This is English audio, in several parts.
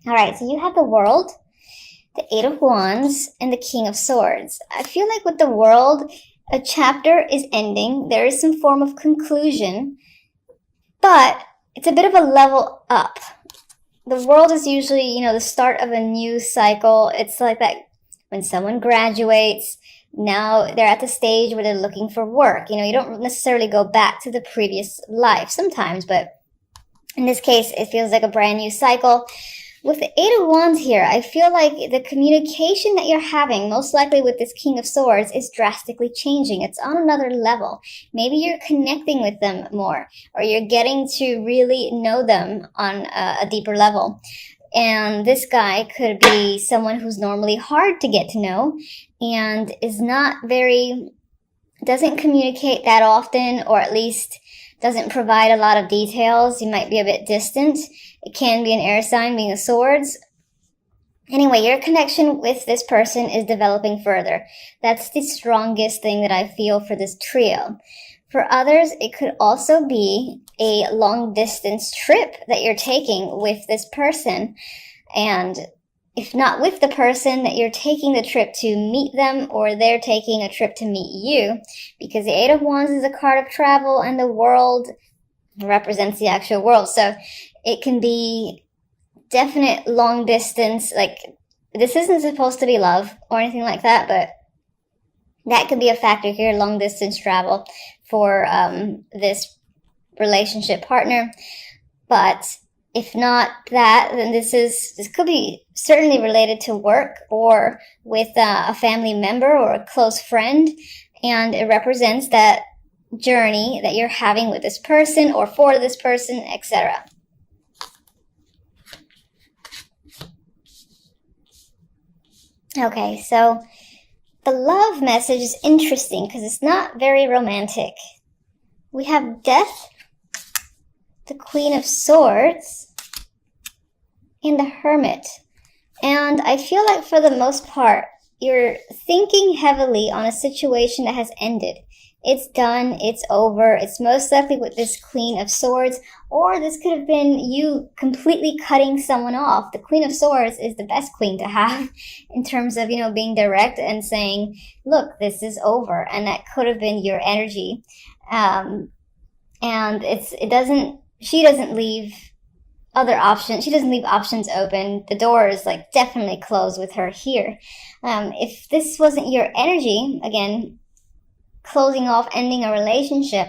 All right, so you have the World, the Eight of Wands, and the King of Swords. I feel like with the World, a chapter is ending. There is some form of conclusion, but it's a bit of a level up. The World is usually, the start of a new cycle. It's like that when someone graduates, now they're at the stage where they're looking for work. You don't necessarily go back to the previous life sometimes, but in this case, it feels like a brand new cycle. With the Eight of Wands here, I feel like the communication that you're having, most likely with this King of Swords, is drastically changing. It's on another level. Maybe you're connecting with them more, or you're getting to really know them on a deeper level. And this guy could be someone who's normally hard to get to know and doesn't communicate that often, or at least doesn't provide a lot of details. You might be a bit distant. It can be an air sign, being a swords. Anyway, your connection with this person is developing further. That's the strongest thing that I feel for this trio. For others, it could also be a long distance trip that you're taking with this person. And if not with the person, that you're taking the trip to meet them, or they're taking a trip to meet you, because the Eight of Wands is a card of travel and the World represents the actual world. So it can be definite long distance. Like, this isn't supposed to be love or anything like that, but that could be a factor here, long distance travel for this relationship partner. But if not that, then this could be certainly related to work or with a family member or a close friend, and it represents that journey that you're having with this person or for this person, etc. Okay, so the love message is interesting because it's not very romantic. We have Death, the Queen of Swords, and the Hermit. And I feel like for the most part, you're thinking heavily on a situation that has ended. It's done, it's over. It's most likely with this Queen of Swords, or this could have been you completely cutting someone off. The Queen of Swords is the best queen to have in terms of, being direct and saying, look, this is over. And that could have been your energy. And she doesn't leave other options. She doesn't leave options open. The door is definitely closed with her here. If this wasn't your energy, again, closing off, ending a relationship,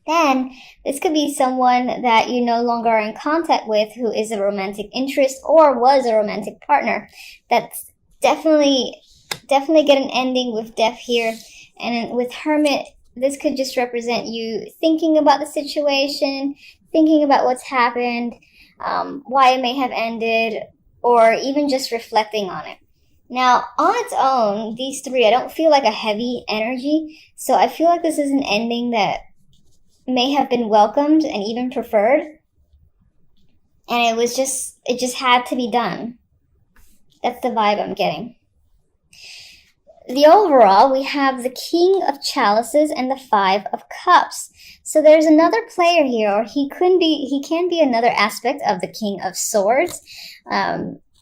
then this could be someone that you no longer are in contact with, who is a romantic interest or was a romantic partner. That's definitely get an ending with Death here. And with Hermit, this could just represent you thinking about the situation, thinking about what's happened, why it may have ended, or even just reflecting on it. Now, on its own, these three, I don't feel like a heavy energy, so I feel like this is an ending that may have been welcomed and even preferred, and it just had to be done. That's the vibe I'm getting. The overall, we have the King of Chalices and the Five of Cups. So there's another player here, or he can be another aspect of the King of Swords.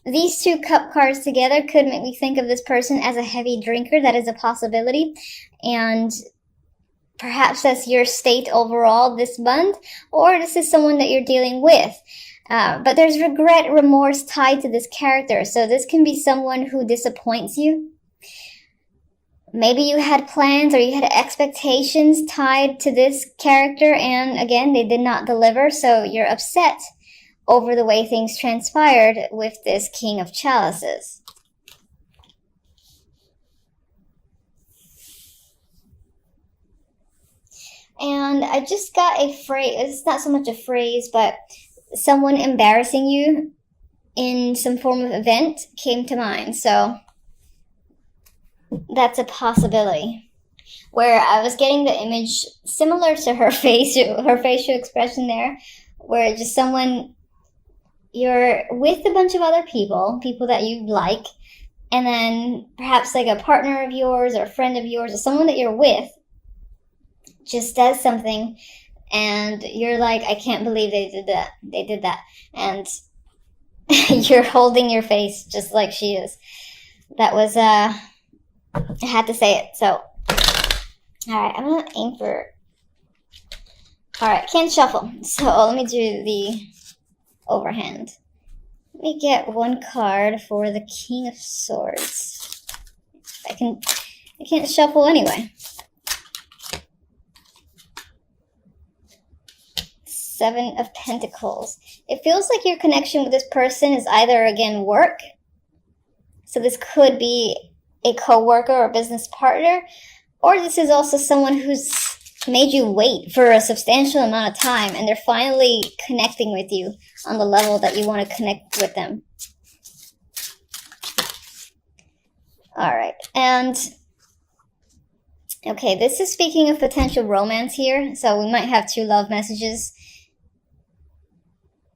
These two cup cards together could make me think of this person as a heavy drinker. That is a possibility. And perhaps that's your state overall this month, or this is someone that you're dealing with. But there's regret, remorse tied to this character. So this can be someone who disappoints you. Maybe you had plans or you had expectations tied to this character, and again, they did not deliver, so you're upset over the way things transpired with this King of Chalices. And I just got a phrase, it's not so much a phrase, but someone embarrassing you in some form of event came to mind, so that's a possibility. Where I was getting the image similar to her facial expression there, where just someone, you're with a bunch of other people that you like, and then perhaps a partner of yours or a friend of yours or someone that you're with just does something, and you're like, I can't believe they did that. And You're holding your face just like she is. That was, I had to say it, so. Alright, I'm gonna aim for... Alright, can't shuffle. So let me do the overhand. Let me get one card for the King of Swords. I can't shuffle anyway. Seven of Pentacles. It feels like your connection with this person is either, again, work. So this could be a co-worker or business partner. Or this is also someone who's made you wait for a substantial amount of time and they're finally connecting with you on the level that you want to connect with them. Alright, and okay, this is speaking of potential romance here, so we might have 2 love messages,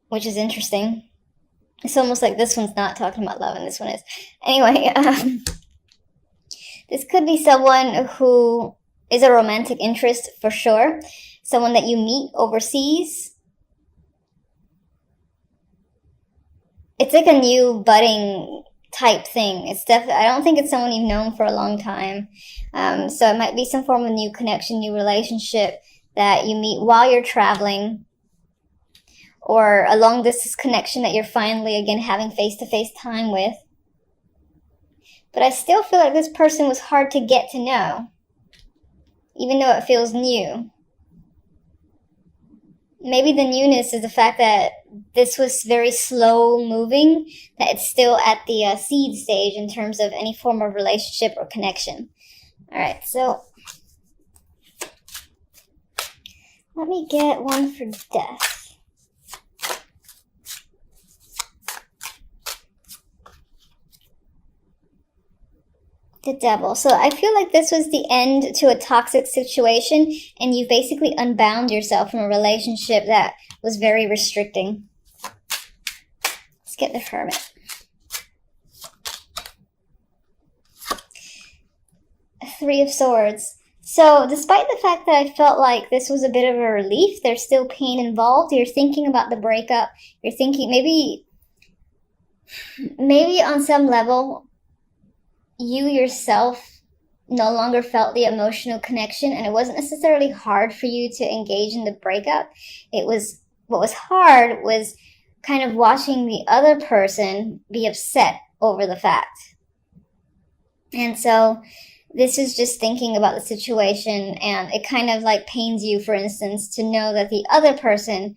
which is interesting. It's almost like this one's not talking about love and this one is. Anyway, this could be someone who is a romantic interest for sure. Someone that you meet overseas. It's like a new budding type thing. It's definitely, I don't think it's someone you've known for a long time. So it might be some form of new connection, new relationship that you meet while you're traveling. Or a long distance connection that you're finally, again, having face-to-face time with. But I still feel like this person was hard to get to know, even though it feels new. Maybe the newness is the fact that this was very slow moving, that it's still at the seed stage in terms of any form of relationship or connection. Alright, so let me get one for Death. The Devil. So I feel like this was the end to a toxic situation and you basically unbound yourself from a relationship that was very restricting. Let's get the Hermit. Three of Swords. So despite the fact that I felt like this was a bit of a relief, there's still pain involved. You're thinking about the breakup. You're thinking maybe on some level you yourself no longer felt the emotional connection and it wasn't necessarily hard for you to engage in the breakup. What was hard was kind of watching the other person be upset over the fact. And so this is just thinking about the situation and it kind of like pains you, for instance, to know that the other person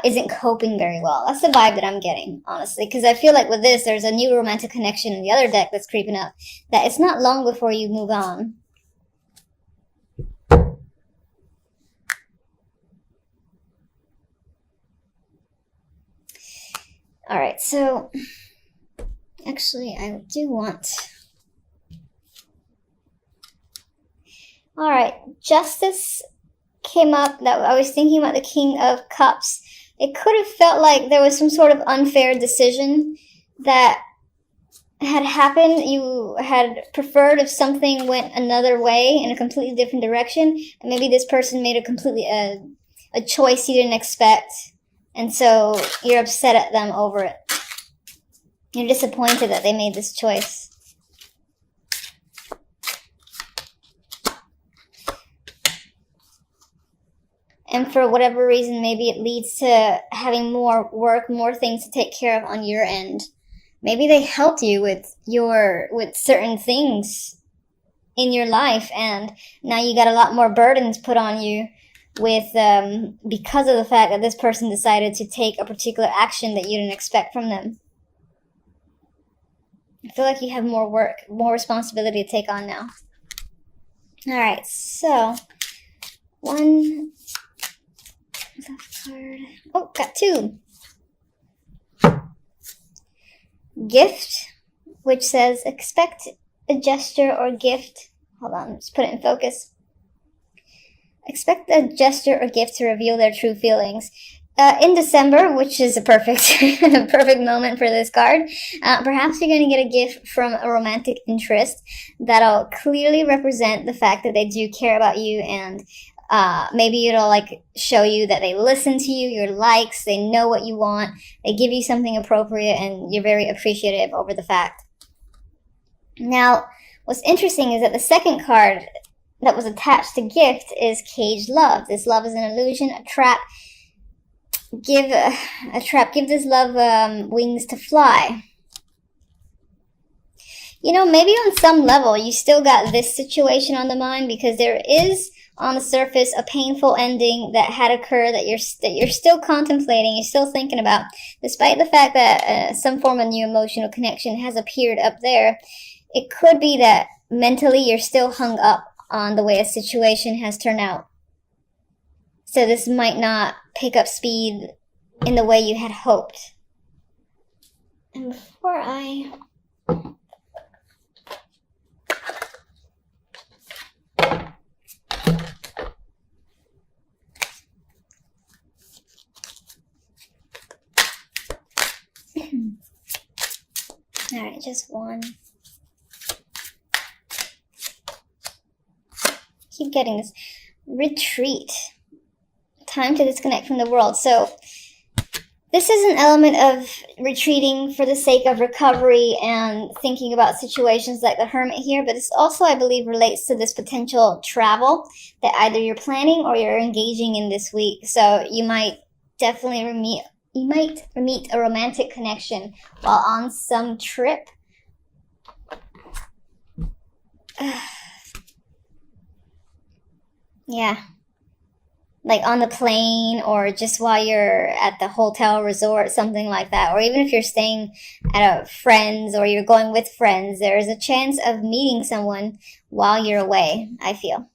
isn't coping very well. That's the vibe that I'm getting, honestly, because I feel like with this, there's a new romantic connection in the other deck that's creeping up, that it's not long before you move on. Alright, so actually I do want... Alright, Justice came up. That I was thinking about the King of Cups. It could have felt like there was some sort of unfair decision that had happened. You had preferred if something went another way in a completely different direction, and maybe this person made a choice you didn't expect, and so you're upset at them over it. You're disappointed that they made this choice. And for whatever reason, maybe it leads to having more work, more things to take care of on your end. Maybe they helped you with certain things in your life, and now you got a lot more burdens put on you with because of the fact that this person decided to take a particular action that you didn't expect from them. I feel like you have more work, more responsibility to take on now. Alright, so one left card. Oh, got two. Gift, which says expect a gesture or gift. Hold on, let's put it in focus. Expect a gesture or gift to reveal their true feelings. In December, which is a perfect moment for this card, perhaps you're going to get a gift from a romantic interest that'll clearly represent the fact that they do care about you and Maybe it'll like show you that they listen to you, your likes, they know what you want, they give you something appropriate, and you're very appreciative over the fact. Now, what's interesting is that the second card that was attached to gift is caged love. This love is an illusion, a trap. Give this love wings to fly. You know, maybe on some level you still got this situation on the mind, because there is on the surface a painful ending that had occurred that you're still contemplating, you're still thinking about, despite the fact that some form of new emotional connection has appeared up there. It could be that mentally you're still hung up on the way a situation has turned out. So this might not pick up speed in the way you had hoped. And before I... Alright, just one. Keep getting this. Retreat. Time to disconnect from the world. So this is an element of retreating for the sake of recovery and thinking about situations like the Hermit here, but this also, I believe, relates to this potential travel that either you're planning or you're engaging in this week. So you might definitely meet a romantic connection while on some trip. Yeah. Like on the plane, or just while you're at the hotel resort, something like that. Or even if you're staying at a friend's or you're going with friends, there is a chance of meeting someone while you're away, I feel.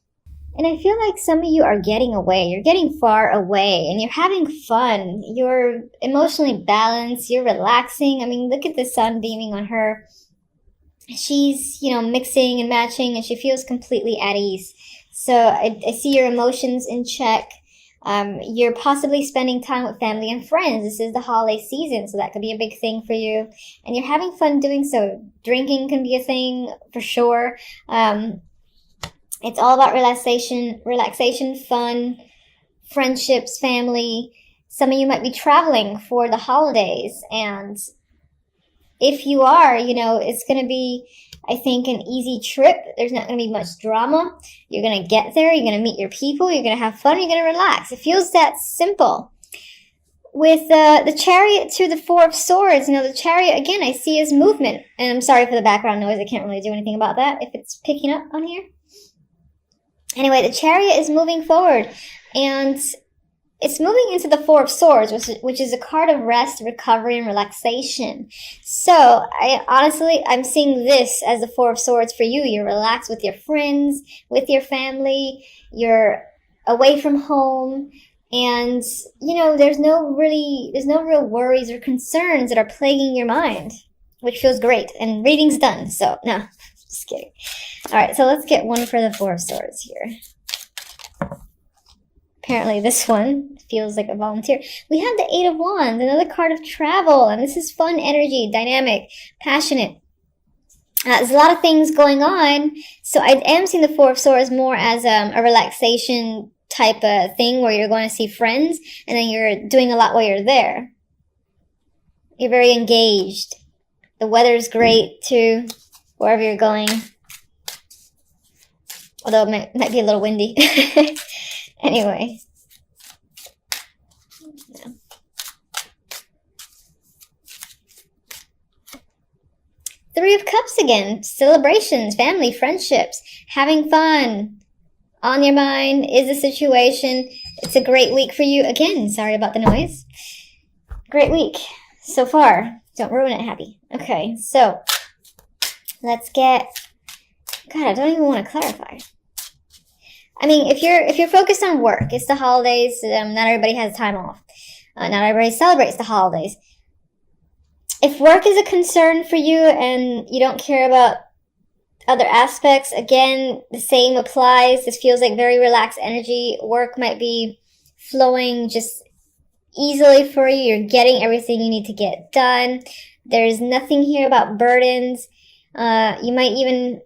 And I feel like some of you are getting away. You're getting far away and you're having fun. You're emotionally balanced. You're relaxing. I mean, look at the sun beaming on her. She's, mixing and matching, and she feels completely at ease. So I see your emotions in check. You're possibly spending time with family and friends. This is the holiday season, so that could be a big thing for you. And you're having fun doing so. Drinking can be a thing for sure. It's all about relaxation, fun, friendships, family. Some of you might be traveling for the holidays. And if you are, it's going to be, I think, an easy trip. There's not going to be much drama. You're going to get there. You're going to meet your people. You're going to have fun. You're going to relax. It feels that simple. With the Chariot to the Four of Swords, the Chariot, again, I see as movement. And I'm sorry for the background noise. I can't really do anything about that if it's picking up on here. Anyway, the Chariot is moving forward. And it's moving into the Four of Swords, which is a card of rest, recovery, and relaxation. So, I'm seeing this as the Four of Swords for you. You're relaxed with your friends, with your family. You're away from home. And, there's no real worries or concerns that are plaguing your mind, which feels great. And reading's done. So, no, just kidding. All right, so let's get one for the Four of Swords here. Apparently this one feels like a volunteer. We have the Eight of Wands, another card of travel, and this is fun energy, dynamic, passionate. There's a lot of things going on, so I am seeing the Four of Swords more as a relaxation type of thing where you're going to see friends, and then you're doing a lot while you're there. You're very engaged. The weather's great, too, wherever you're going. Although it might be a little windy. Anyway. Yeah. Three of Cups again. Celebrations, family, friendships, having fun. On your mind is the situation. It's a great week for you. Again, sorry about the noise. Great week so far. Don't ruin it, happy. Okay, so let's get... God, I don't even want to clarify. I mean, if you're focused on work, it's the holidays. Not everybody has time off. Not everybody celebrates the holidays. If work is a concern for you and you don't care about other aspects, again, the same applies. This feels like very relaxed energy. Work might be flowing just easily for you. You're getting everything you need to get done. There's nothing here about burdens. You might even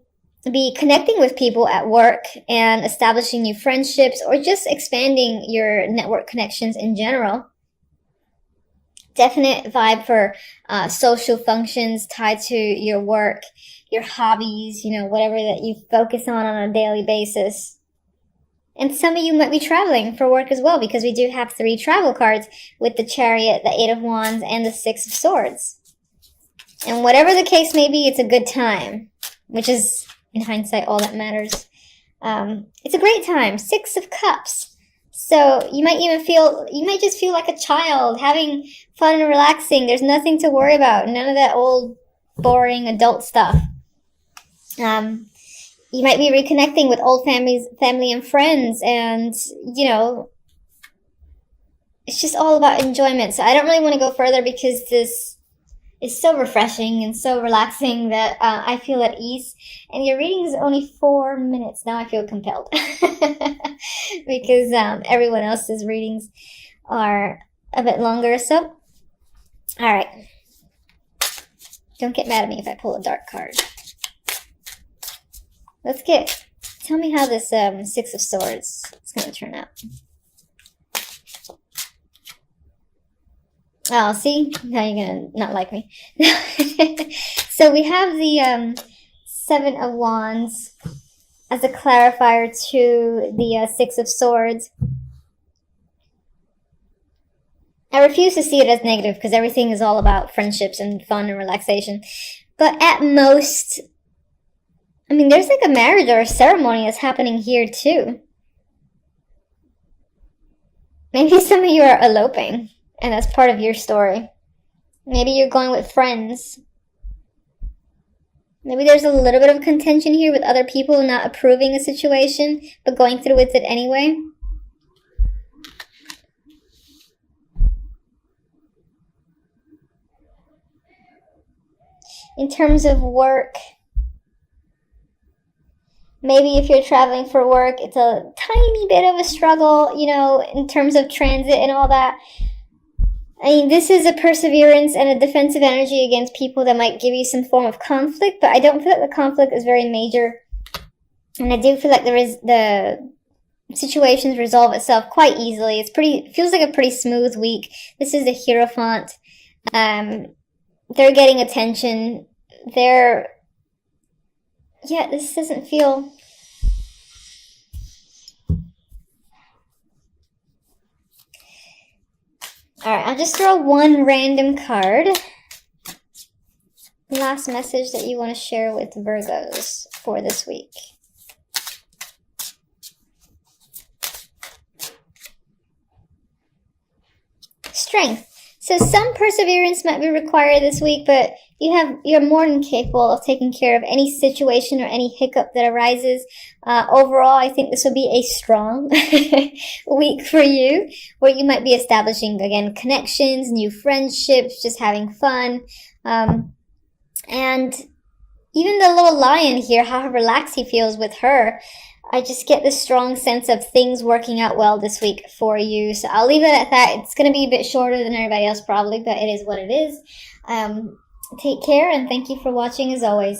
be connecting with people at work and establishing new friendships, or just expanding your network connections in general. Definite vibe for social functions tied to your work, your hobbies, whatever that you focus on a daily basis. And some of you might be traveling for work as well, because we do have 3 travel cards with the Chariot, the 8 of Wands, and the 6 of Swords. And whatever the case may be, it's a good time, which is, in hindsight, all that matters. It's a great time. 6 of Cups. So you might just feel like a child, having fun and relaxing. There's nothing to worry about. None of that old, boring adult stuff. You might be reconnecting with old family and friends, and, it's just all about enjoyment. So I don't really want to go further, because this is so refreshing and so relaxing that I feel at ease. And your reading is only 4 minutes. Now I feel compelled because everyone else's readings are a bit longer. So, all right. Don't get mad at me if I pull a dark card. Tell me how this 6 of Swords is going to turn out. Oh, see? Now you're going to not like me. So we have the 7 of Wands as a clarifier to the 6 of Swords. I refuse to see it as negative, because everything is all about friendships and fun and relaxation. But at most, there's like a marriage or a ceremony that's happening here too. Maybe some of you are eloping, and that's part of your story. Maybe you're going with friends. Maybe there's a little bit of contention here with other people not approving a situation, but going through with it anyway. In terms of work, maybe if you're traveling for work, it's a tiny bit of a struggle, in terms of transit and all that. This is a perseverance and a defensive energy against people that might give you some form of conflict, but I don't feel like the conflict is very major. And I do feel like the situations resolve itself quite easily. It feels like a pretty smooth week. This is the Hierophant. They're getting attention. This doesn't feel... Alright, I'll just throw one random card. Last message that you want to share with Virgos for this week. Strength. So some perseverance might be required this week, but you're more than capable of taking care of any situation or any hiccup that arises. Overall, I think this will be a strong week for you, where you might be establishing, again, connections, new friendships, just having fun. And even the little lion here, how relaxed he feels with her, I just get this strong sense of things working out well this week for you. So I'll leave it at that. It's going to be a bit shorter than everybody else probably, but it is what it is. Take care, and thank you for watching as always.